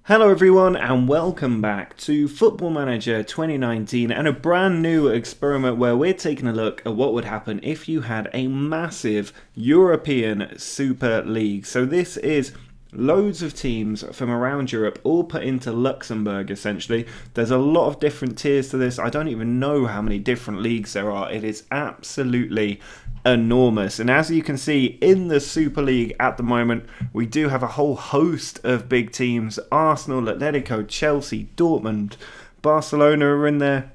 Hello everyone and welcome back to Football Manager 2019 and a brand new experiment where we're taking a look at what would happen if you had a massive European Super League. So this is loads of teams from around Europe all put into Luxembourg essentially. There's a lot of different tiers to this. I don't even know how many different leagues there are. It is absolutely enormous, and as you can see in the Super League at the moment, we do have a whole host of big teams. Arsenal, Atletico, Chelsea, Dortmund, Barcelona are in there,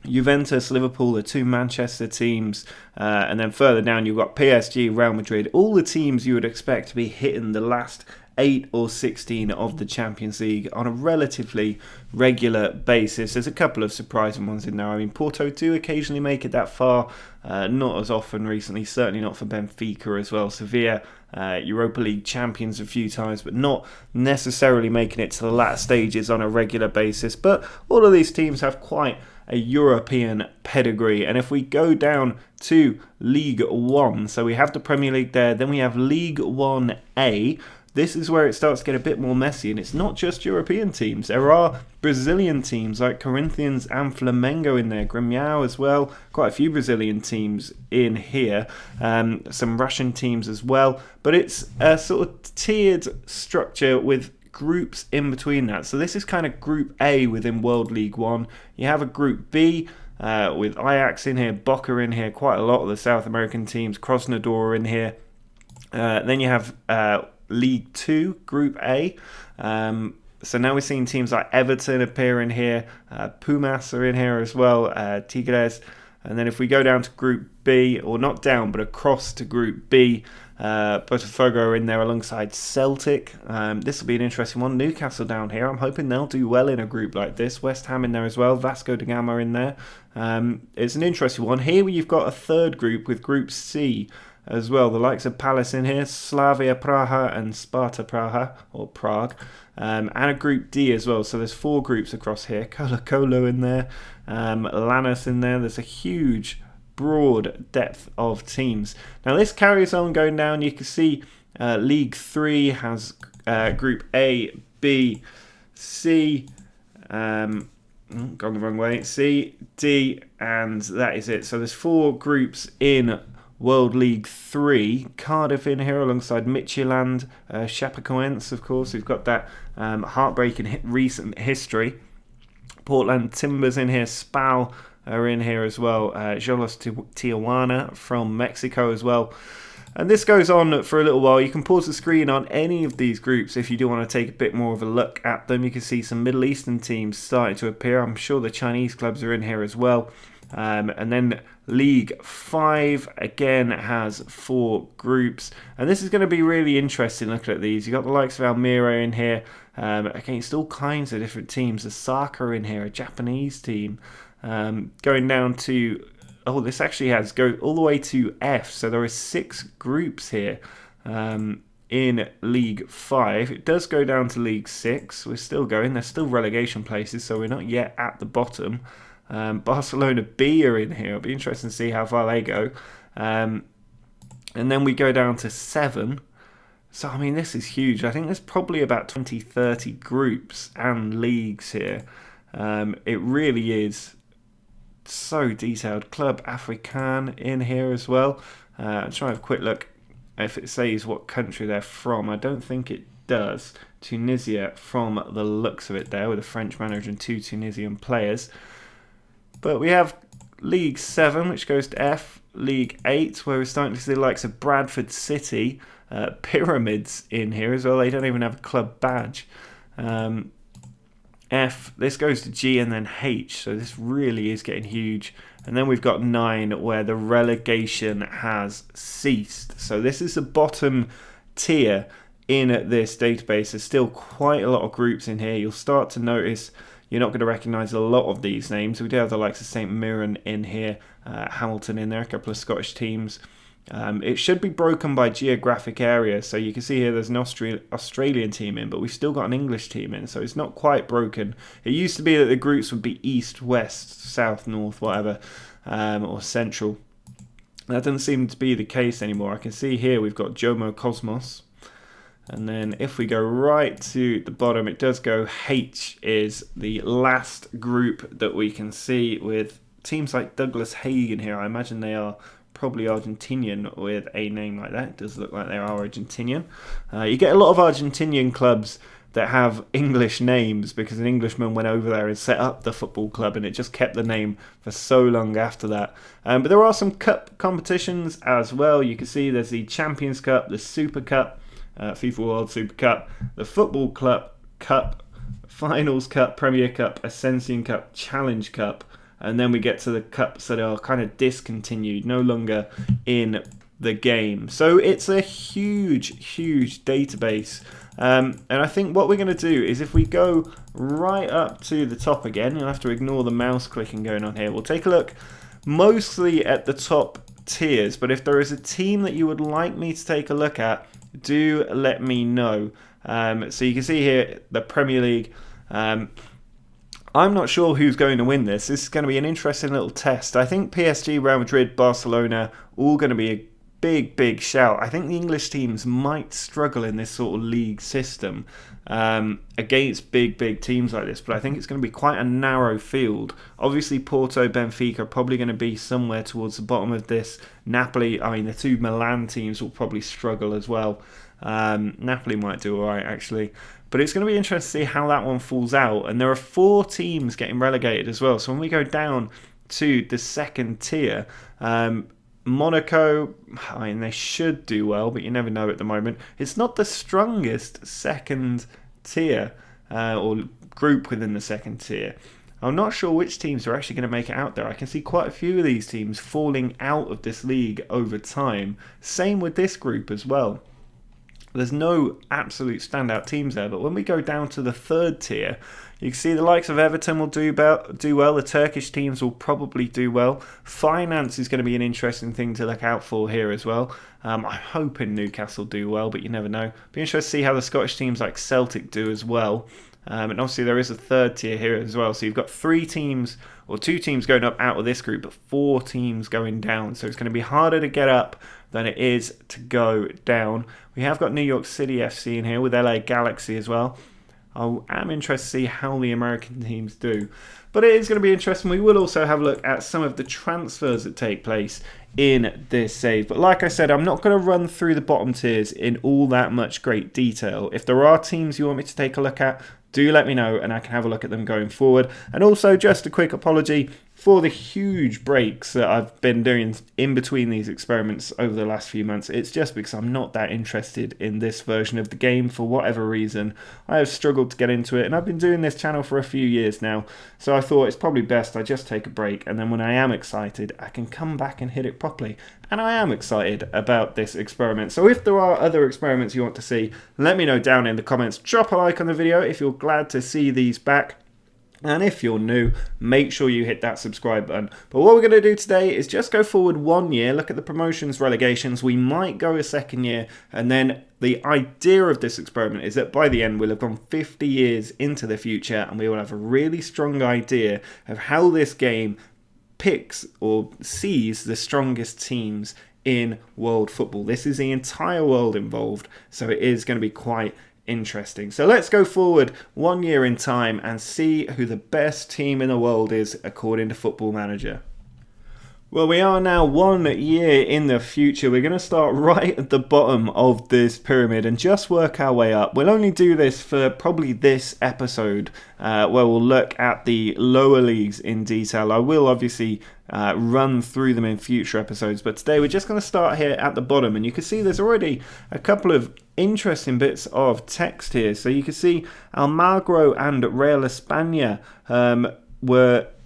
Juventus, Liverpool, the two Manchester teams, and then further down you've got PSG, Real Madrid, all the teams you would expect to be hitting the last 8 or 16 of the Champions League on a relatively regular basis. There's a couple of surprising ones in there. I mean, Porto do occasionally make it that far, not as often recently, certainly not for Benfica as well. Sevilla, Europa League champions a few times, but not necessarily making it to the latter stages on a regular basis. But all of these teams have quite a European pedigree. And if we go down to League One, so we have the Premier League there, then we have League 1A. This is where it starts to get a bit more messy, and it's not just European teams. There are Brazilian teams like Corinthians and Flamengo in there, Grêmio as well, quite a few Brazilian teams in here, some Russian teams as well, but it's a sort of tiered structure with groups in between that. So this is kind of Group A within World League One. You have a Group B with Ajax in here, Boca in here, quite a lot of the South American teams, Krasnodar in here. Then you have League 2, Group A. So now we're seeing teams like Everton appear in here, Pumas are in here as well, Tigres. And then if we go down to Group B, or not down, but across to Group B, Botafogo are in there alongside Celtic. This will be an interesting one. Newcastle down here. I'm hoping they'll do well in a group like this. West Ham in there as well. Vasco da Gama in there. It's an interesting one. Here you've got a third group with Group C as well. The likes of Palace in here, Slavia Praha and Sparta Praha, or Prague. And a Group D as well. So there's 4 groups across here. Colo in there. Lanús in there. There's a huge broad depth of teams. Now this carries on going down. You can see League 3 has Group A, B, C, gone the wrong way, C, D, and that is it. So there's 4 groups in World League 3. Cardiff in here alongside Midtjylland, Chapecoense, of course. We've got that heartbreaking recent history. Portland Timbers in here, Spal are in here as well. Xolos Tijuana from Mexico as well. And this goes on for a little while. You can pause the screen on any of these groups if you do want to take a bit more of a look at them. You can see some Middle Eastern teams starting to appear. I'm sure the Chinese clubs are in here as well. And then League 5 again has 4 groups. And this is going to be really interesting looking at these. You've got the likes of Almira in here against all kinds of different teams. The Saka in here, a Japanese team. Going down to, this actually go all the way to F, so there are 6 groups here in League 5. It does go down to League 6. We're still going. There's still relegation places, so we're not yet at the bottom. Barcelona B are in here. It'll be interesting to see how far they go. And then we go down to 7. So, I mean, this is huge. I think there's probably about 20, 30 groups and leagues here. It really is so detailed. Club Africain in here as well. I'm trying to have a quick look if it says what country they're from. I don't think it does. Tunisia from the looks of it there, with a French manager and 2 Tunisian players. But we have League 7, which goes to F. League 8, where we're starting to see the likes of Bradford City, Pyramids in here as well. They don't even have a club badge. F, this goes to G and then H, so this really is getting huge. And then we've got 9, where the relegation has ceased. So this is the bottom tier in this database. There's still quite a lot of groups in here. You'll start to notice you're not going to recognise a lot of these names. We do have the likes of St Mirren in here, Hamilton in there, a couple of Scottish teams. It should be broken by geographic area, so you can see here there's an Australian team in, but we've still got an English team in, so it's not quite broken. It used to be that the groups would be east, west, south, north, whatever, or central. That doesn't seem to be the case anymore. I can see here we've got Jomo Cosmos, And then if we go right to the bottom, it does go H is the last group that we can see with teams like Douglas Haig in here. I imagine they are probably Argentinian with a name like that. It does look like they are Argentinian. You get a lot of Argentinian clubs that have English names because an Englishman went over there and set up the football club, and it just kept the name for so long after that. But there are some cup competitions as well. You can see there's the Champions Cup, the Super Cup, FIFA World Super Cup, the Football Club Cup, Finals Cup, Premier Cup, Ascension Cup, Challenge Cup, and then we get to the cups that are kind of discontinued, no longer in the game. So it's a huge database. And I think what we're going to do is if we go right up to the top again, you'll have to ignore the mouse clicking going on here. We'll take a look mostly at the top tiers, but if there is a team that you would like me to take a look at, do let me know. So you can see here the Premier League. I'm not sure who's going to win this. This is going to be an interesting little test. I think PSG, Real Madrid, Barcelona, all going to be a big shout. I think the English teams might struggle in this sort of league system against big teams like this, but I think it's going to be quite a narrow field. Obviously Porto, Benfica are probably going to be somewhere towards the bottom of this. Napoli, I mean the two Milan teams will probably struggle as well. Napoli might do alright actually, but it's going to be interesting to see how that one falls out. And there are 4 teams getting relegated as well, so when we go down to the second tier, Monaco, I mean, they should do well, but you never know at the moment. It's not the strongest second tier or group within the second tier. I'm not sure which teams are actually going to make it out there. I can see quite a few of these teams falling out of this league over time. Same with this group as well. There's no absolute standout teams there, but when we go down to the third tier, you can see the likes of Everton will do well. The Turkish teams will probably do well. Finance is going to be an interesting thing to look out for here as well. I'm hoping Newcastle do well, but you never know. Be interested to see how the Scottish teams like Celtic do as well. And obviously there is a third tier here as well. So you've got 3 teams or 2 teams going up out of this group, but 4 teams going down. So it's going to be harder to get up than it is to go down. We have got New York City FC in here with LA Galaxy as well. I am interested to see how the American teams do. But it is going to be interesting. We will also have a look at some of the transfers that take place in this save. But like I said, I'm not going to run through the bottom tiers in all that much great detail. If there are teams you want me to take a look at, do let me know and I can have a look at them going forward. And also just a quick apology for the huge breaks that I've been doing in between these experiments over the last few months. It's just because I'm not that interested in this version of the game for whatever reason. I have struggled to get into it, and I've been doing this channel for a few years now, so I thought it's probably best I just take a break, and then when I am excited, I can come back and hit it properly. And I am excited about this experiment. So if there are other experiments you want to see, let me know down in the comments. Drop a like on the video if you're glad to see these back. And if you're new, make sure you hit that subscribe button. But what we're going to do today is just go forward 1 year, look at the promotions, relegations. We might go a second year, and then the idea of this experiment is that by the end we'll have gone 50 years into the future, and we will have a really strong idea of how this game picks or sees the strongest teams in world football. This is the entire world involved, so it is going to be quite interesting. So let's go forward 1 year in time and see who the best team in the world is according to Football Manager. Well, we are now 1 year in the future. We're going to start right at the bottom of this pyramid and just work our way up. We'll only do this for probably this episode where we'll look at the lower leagues in detail. I will obviously run through them in future episodes, but today we're just going to start here at the bottom, and you can see there's already a couple of interesting bits of text here. So you can see Almagro and Real España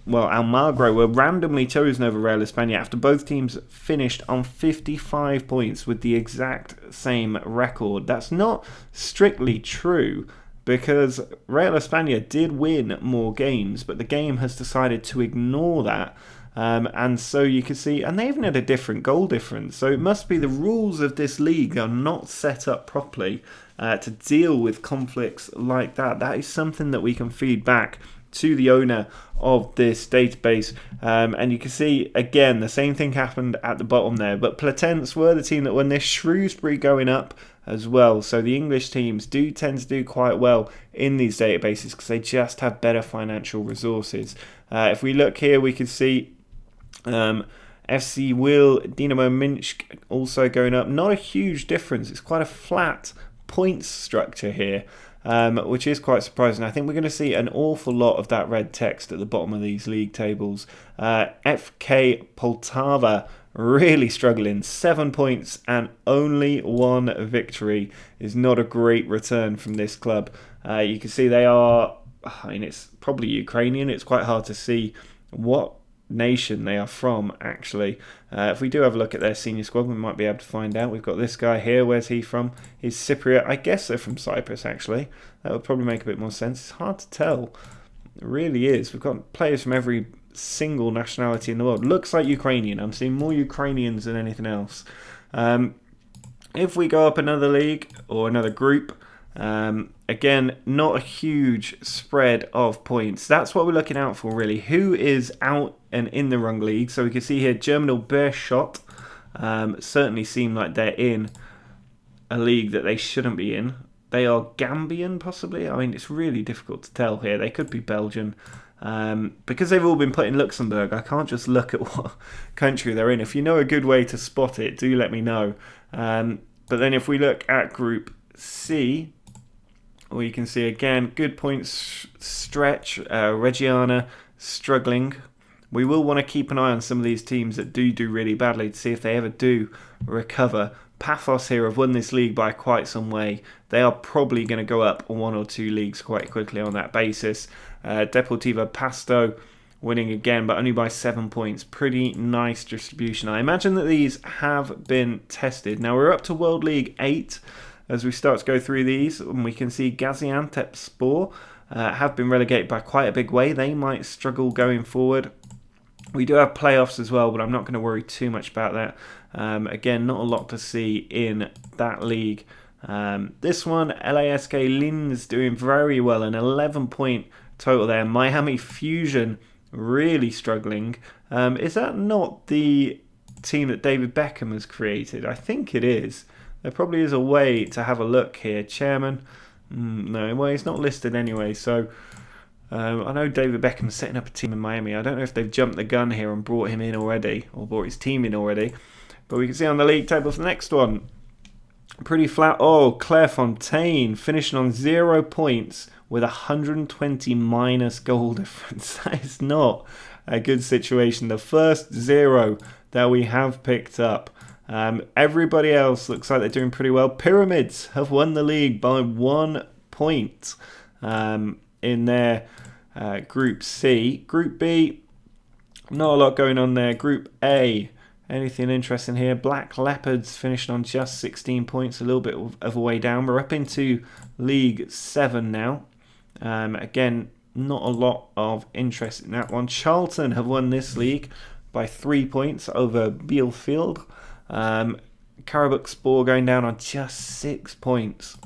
Almagro were randomly chosen over Real España after both teams finished on 55 points with the exact same record. That's not strictly true, because Real España did win more games, but the game has decided to ignore that. And so you can see, and they even had a different goal difference. So it must be the rules of this league are not set up properly to deal with conflicts like that. That is something that we can feed back to the owner of this database. And you can see, again, the same thing happened at the bottom there. But Platense were the team that won this. Shrewsbury going up. as well. So the English teams do tend to do quite well in these databases because they just have better financial resources. If we look here, we can see FC Wil, Dynamo Minsk also going up. Not a huge difference. It's quite a flat points structure here, which is quite surprising. I think we're going to see an awful lot of that red text at the bottom of these league tables. FK Poltava really struggling. 7 points and only 1 victory is not a great return from this club. You can see they are, I mean, it's probably Ukrainian. It's quite hard to see what nation they are from, actually. If we do have a look at their senior squad, we might be able to find out. We've got this guy here. Where's he from? He's Cypriot. I guess they're from Cyprus, actually. That would probably make a bit more sense. It's hard to tell. It really is. We've got players from every single nationality in the world. Looks like Ukrainian. I'm seeing more Ukrainians than anything else. If we go up another league or another group, again, not a huge spread of points. That's what we're looking out for, really. Who is out and in the wrong league? So we can see here, Germinal Beerschot certainly seem like they're in a league that they shouldn't be in. They are Gambian, possibly. I mean, it's really difficult to tell here. They could be Belgian. Because they've all been put in Luxembourg, I can't just look at what country they're in. If you know a good way to spot it, do let me know. But then if we look at Group C, we can see again, good points stretch. Reggiana struggling. We will want to keep an eye on some of these teams that do really badly to see if they ever do recover. Paphos here have won this league by quite some way. They are probably going to go up 1 or 2 leagues quite quickly on that basis. Deportivo Pasto winning again, but only by 7 points. Pretty nice distribution. I imagine that these have been tested. Now we're up to World League 8 as we start to go through these, and we can see Gaziantepspor have been relegated by quite a big way. They might struggle going forward. We do have playoffs as well, but I'm not going to worry too much about that. Again, not a lot to see in that league. This one, LASK Linz doing very well, an 11-point total there. Miami Fusion really struggling. Is that not the team that David Beckham has created? I think it is. There probably is a way to have a look here. Chairman? No, well, he's not listed anyway, so I know David Beckham's setting up a team in Miami. I don't know if they've jumped the gun here and brought him in already, or brought his team in already. But we can see on the league table for the next one, pretty flat. Oh, Clairefontaine finishing on 0 points with 120 minus goal difference. That is not a good situation. The first 0 that we have picked up. Everybody else looks like they're doing pretty well. Pyramids have won the league by 1 point in their Group C. Group B, not a lot going on there. Group A, anything interesting here? Black Leopards finishing on just 16 points, a little bit of a way down. We're up into League 7 now. Again, not a lot of interest in that one. Charlton have won this league by 3 points over Bielefeld. Karabakh going down on just 6 points.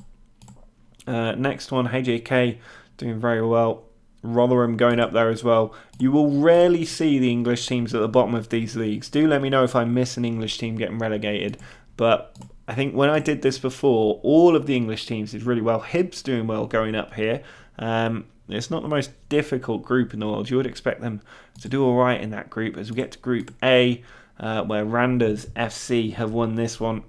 Next one, HJK doing very well. Rotherham going up there as well. You will rarely see the English teams at the bottom of these leagues. Do let me know if I miss an English team getting relegated. But I think when I did this before, all of the English teams did really well. Hibs doing well going up here. It's not the most difficult group in the world. You would expect them to do all right in that group. As we get to Group A, where Randers FC have won this one.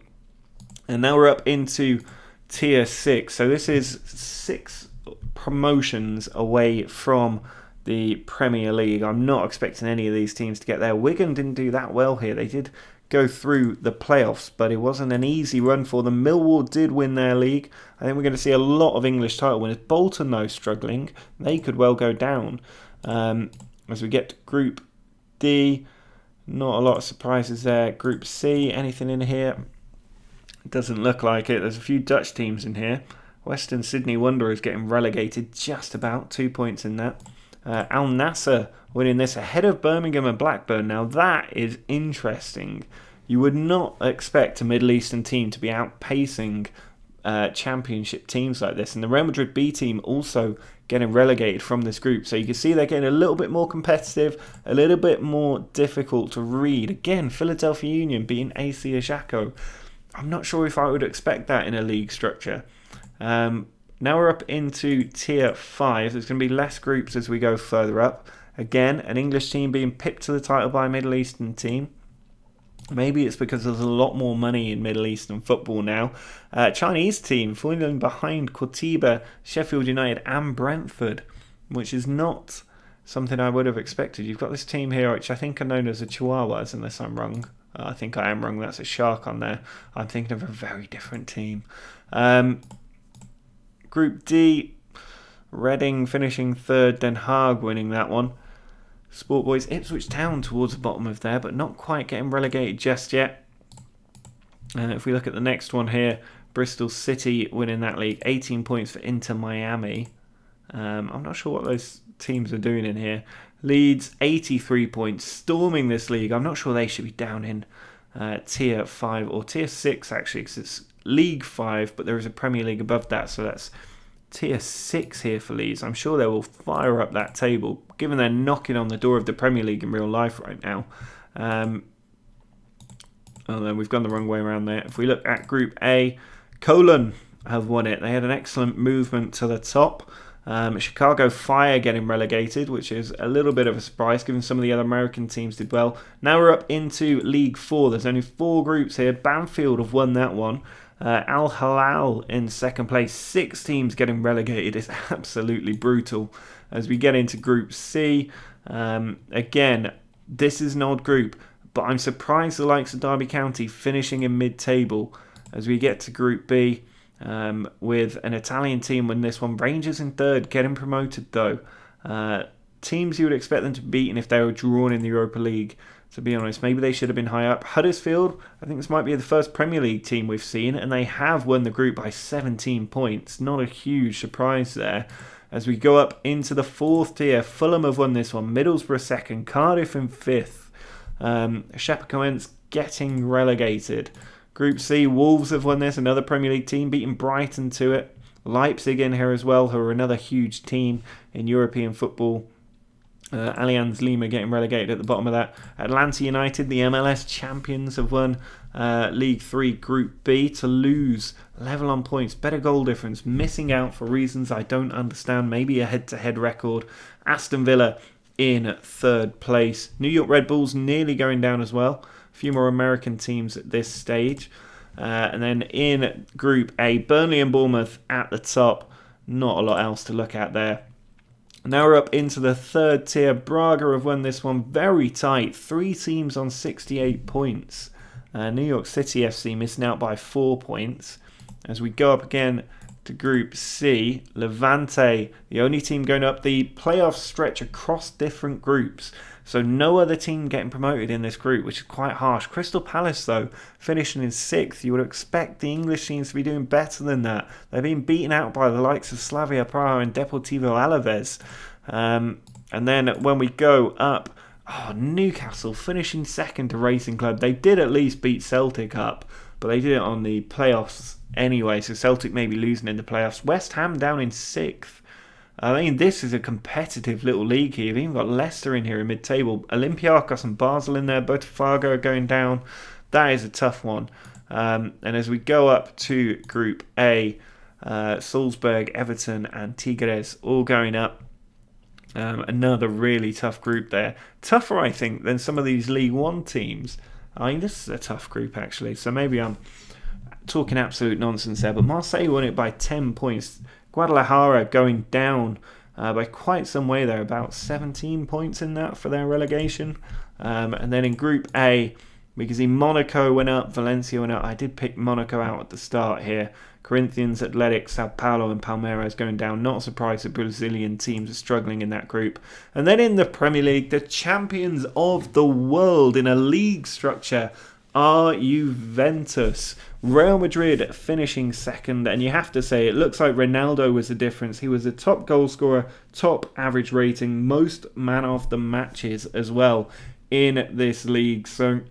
And now we're up into Tier 6. So this is 6 promotions away from the Premier League. I'm not expecting any of these teams to get there. Wigan didn't do that well here. They did go through the playoffs, but it wasn't an easy run for them. Millwall did win their league. I think we're going to see a lot of English title winners. Bolton, though, struggling. They could well go down. As we get to Group D, not a lot of surprises there. Group C, anything in here? It doesn't look like it. There's a few Dutch teams in here. Western Sydney Wanderers getting relegated just about, 2 points in that. Al Nassr winning this ahead of Birmingham and Blackburn. Now that is interesting. You would not expect a Middle Eastern team to be outpacing championship teams like this. And the Real Madrid B team also getting relegated from this group. So you can see they're getting a little bit more competitive, a little bit more difficult to read. Again, Philadelphia Union beating AC Ajaccio. I'm not sure if I would expect that in a league structure. Now we're up into Tier 5. There's going to be less groups as we go further up. Again, an English team being pipped to the title by a Middle Eastern team. Maybe it's because there's a lot more money in Middle Eastern football now. Chinese team falling behind Coritiba, Sheffield United and Brentford, which is not something I would have expected. You've got this team here, which I think are known as the Chihuahuas, unless I'm wrong. I think I am wrong. That's a shark on there. I'm thinking of a very different team. Group D, Reading finishing third, Den Haag winning that one. Sport Boys, Ipswich Town towards the bottom of there, but not quite getting relegated just yet. If we look at the next one here, Bristol City winning that league, 18 points for Inter Miami. I'm not sure what those teams are doing in here. Leeds, 83 points, storming this league. I'm not sure they should be down in Tier 5 or Tier 6 actually, because it's League 5, but there is a Premier League above that, so that's Tier 6 here for Leeds. I'm sure they will fire up that table, given they're knocking on the door of the Premier League in real life right now. Oh no, we've gone the wrong way around there. If we look at Group A, Cologne have won it. They had an excellent movement to the top. Chicago Fire getting relegated, which is a little bit of a surprise given some of the other American teams did well. Now we're up into League 4. There's only 4 groups here. Banfield have won that one. Al Hilal in second place. 6 teams getting relegated. It's absolutely brutal. As we get into Group C, again, this is an odd group, but I'm surprised the likes of Derby County finishing in mid-table. As we get to Group B, with an Italian team win this one. Rangers in third, getting promoted though. Teams you would expect them to be beaten if they were drawn in the Europa League, to be honest. Maybe they should have been high up. Huddersfield, I think this might be the first Premier League team we've seen, and they have won the group by 17 points. Not a huge surprise there. As we go up into the 4th tier, Fulham have won this one. Middlesbrough second, Cardiff in 5th. Chapecoense getting relegated. Group C, Wolves have won this, another Premier League team, beating Brighton to it. Leipzig in here as well, who are another huge team in European football. Allianz Lima getting relegated at the bottom of that. Atlanta United, the MLS champions, have won League 3 Group B. Toulouse, level on points, better goal difference, missing out for reasons I don't understand, maybe a head-to-head record. Aston Villa in 3rd place. New York Red Bulls nearly going down as well. A few more American teams at this stage. And then in Group A, Burnley and Bournemouth at the top. Not a lot else to look at there. Now we're up into the 3rd tier. Braga have won this one very tight. 3 teams on 68 points. New York City FC missing out by 4 points. As we go up again to Group C, Levante, the only team going up the playoff stretch across different groups. So no other team getting promoted in this group, which is quite harsh. Crystal Palace, though, finishing in 6th. You would expect the English teams to be doing better than that. They've been beaten out by the likes of Slavia Praha and Deportivo Alaves. And then when we go up, Newcastle finishing 2nd to Racing Club. They did at least beat Celtic up, but they did it on the playoffs anyway, so Celtic may be losing in the playoffs. West Ham down in 6th. I mean, this is a competitive little league here. You've even got Leicester in here in mid-table. Olympiacos and Basel in there. Botafogo are going down. That is a tough one. And as we go up to Group A, Salzburg, Everton and Tigres all going up. Another really tough group there. Tougher, I think, than some of these League One teams. I mean, this is a tough group, actually. So maybe I'm talking absolute nonsense there. But Marseille won it by 10 points. Guadalajara going down by quite some way there, about 17 points in that for their relegation. And then in Group A, we can see Monaco went up, Valencia went up. I did pick Monaco out at the start here. Corinthians, Athletic, Sao Paulo and Palmeiras going down. Not surprised that Brazilian teams are struggling in that group. And then in the Premier League, the champions of the world in a league structure are Juventus. Real Madrid finishing 2nd, and you have to say it looks like Ronaldo was the difference. He was the top goal scorer, top average rating, most man of the matches as well in this league. So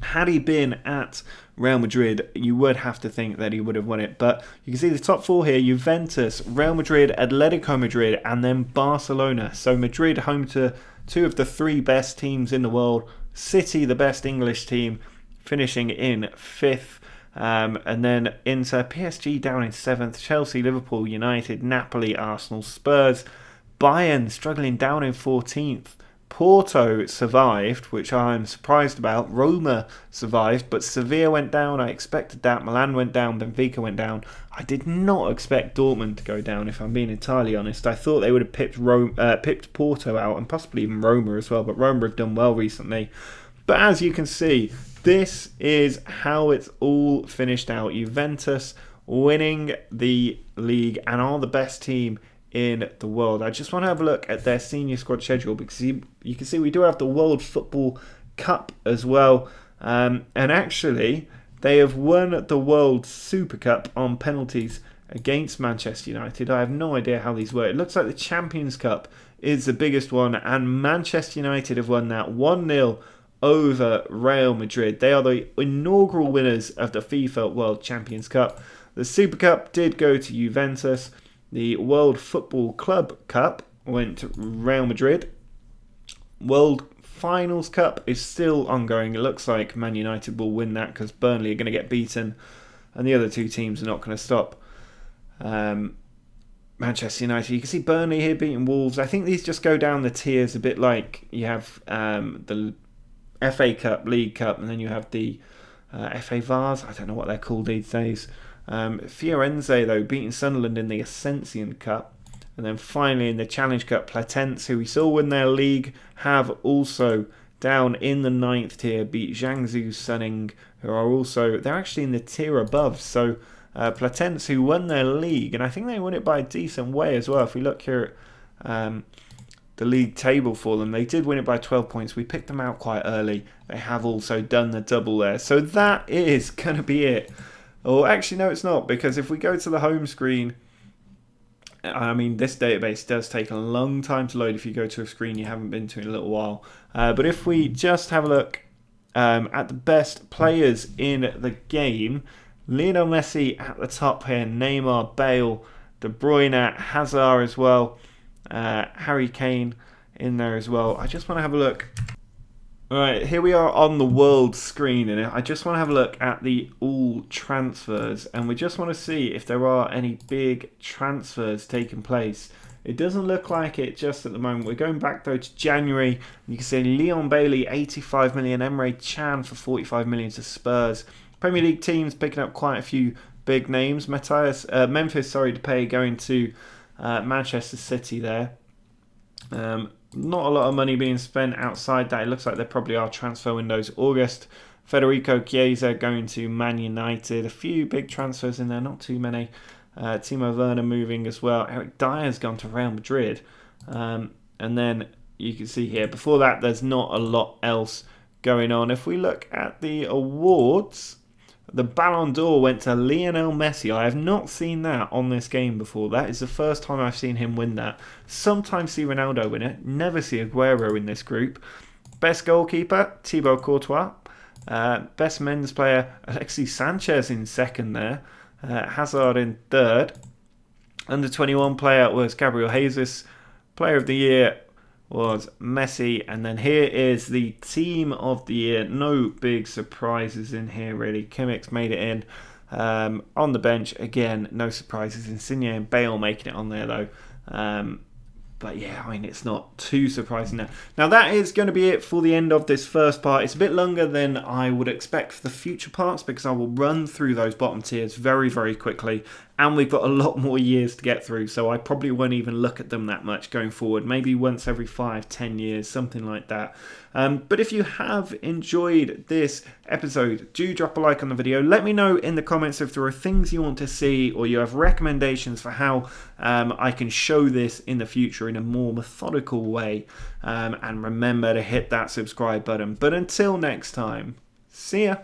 had he been at Real Madrid, you would have to think that he would have won it. But you can see the top 4 here: Juventus, Real Madrid, Atletico Madrid, and then Barcelona. So Madrid home to 2 of the 3 best teams in the world. City, the best English team, finishing in 5th. And then Inter, PSG down in 7th, Chelsea, Liverpool, United, Napoli, Arsenal, Spurs, Bayern struggling down in 14th. Porto survived, which I'm surprised about. Roma survived, but Sevilla went down. I expected that. Milan went down. Benfica went down. I did not expect Dortmund to go down, if I'm being entirely honest. I thought they would have pipped Porto out, and possibly even Roma as well, but Roma have done well recently. But as you can see, this is how it's all finished out. Juventus winning the league and are the best team in the world. I just want to have a look at their senior squad schedule, because you can see we do have the World Football Cup as well, and actually they have won the World Super Cup on penalties against Manchester United. I have no idea how these work. It looks like the Champions Cup is the biggest one, and Manchester United have won that 1-0 over Real Madrid. They are the inaugural winners of the FIFA World Champions Cup. The Super Cup did go to Juventus. The World Football Club Cup went to Real Madrid. World Finals Cup is still ongoing. It looks like Man United will win that because Burnley are going to get beaten and the other two teams are not going to stop Manchester United. You can see Burnley here beating Wolves. I think these just go down the tiers a bit like you have the FA Cup, League Cup, and then you have the FA Vars. I don't know what they're called these days. Fiorenze, though, beating Sunderland in the Ascension Cup. And then finally in the Challenge Cup, Platense, who we saw win their league, have also down in the 9th tier beat Jiangsu Suning, who are also, they're actually in the tier above. So Platense, who won their league, and I think they won it by a decent way as well. If we look here at the league table for them, they did win it by 12 points. We picked them out quite early. They have also done the double there. So that is going to be it. Or actually, no, it's not, because if we go to the home screen, I mean, this database does take a long time to load if you go to a screen you haven't been to in a little while. But if we just have a look at the best players in the game, Lionel Messi at the top here, Neymar, Bale, De Bruyne, Hazard as well, Harry Kane in there as well. I just want to have a look. Alright, here we are on the world screen, and I just want to have a look at the all transfers, and we just want to see if there are any big transfers taking place. It doesn't look like it just at the moment. We're going back though to January. You can see Leon Bailey, 85 million, Emre Can for 45 million to Spurs. Premier League teams picking up quite a few big names. Memphis Depay going to Manchester City there. Not a lot of money being spent outside that. It looks like there probably are transfer windows. August, Federico Chiesa going to Man United. A few big transfers in there, not too many. Timo Werner moving as well. Eric Dyer's gone to Real Madrid. And then you can see here, before that, there's not a lot else going on. If we look at the awards, the Ballon d'Or went to Lionel Messi. I have not seen that on this game before. That is the first time I've seen him win that. Sometimes see Ronaldo win it. Never see Aguero in this group. Best goalkeeper, Thibaut Courtois. Best men's player, Alexis Sanchez in second there. Hazard in third. Under 21 player was Gabriel Jesus. Player of the year was Messi, and then here is the team of the year. No big surprises in here really. Kimmich's made it in. On the bench again, no surprises. Insigne and Bale making it on there though. But yeah, I mean, it's not too surprising now. Now that is going to be it for the end of this first part. It's a bit longer than I would expect for the future parts, because I will run through those bottom tiers very, very quickly. And we've got a lot more years to get through, so I probably won't even look at them that much going forward. Maybe once every 5-10 years, something like that. But if you have enjoyed this episode, do drop a like on the video. Let me know in the comments if there are things you want to see, or you have recommendations for how I can show this in the future in a more methodical way. And remember to hit that subscribe button. But until next time, see ya.